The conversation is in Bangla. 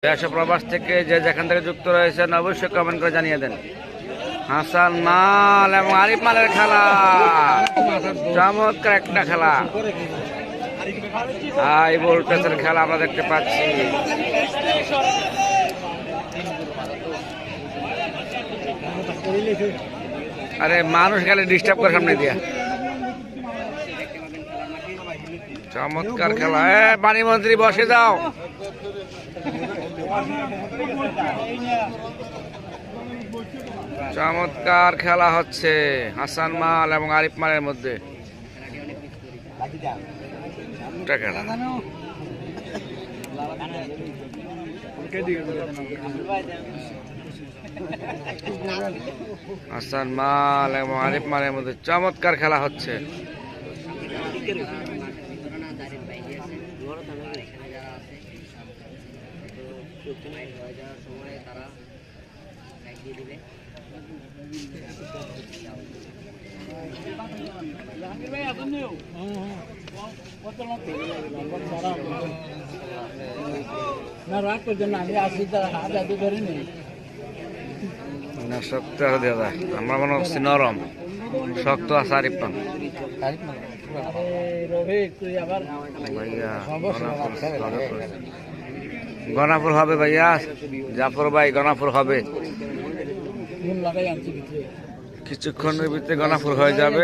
দেশ প্রবাস থেকে যে যেখান থেকে যুক্ত রয়েছেন অবশ্যই কমেন্ট করে জানিয়ে দেন। হাসান মাল এবং আরিফ মালের খেলা, চমৎকার একটা খেলা, হাই ভোল্টেজের খেলা আমরা দেখতে পাচ্ছি। আরে মানুষ গেলে ডিস্টার্ব করে সামনে দিয়া। চমৎকার খেলা, পানি মন্ত্রী বসে যাও। চমৎকার খেলা হচ্ছে হাসান মাল এবং আরিফ মালের মধ্যে। হাসান মাল এবং আরিফ মালের মধ্যে চমৎকার খেলা হচ্ছে। শক্ত দাদা, আমার মনে হচ্ছে নরম, শক্ত আছে আরিফ পান। গনাপুর হবে ভাইয়া, জাফর ভাই গনাপুর হবে, কিছুক্ষণের ভিতরে গনাপুর হয়ে যাবে।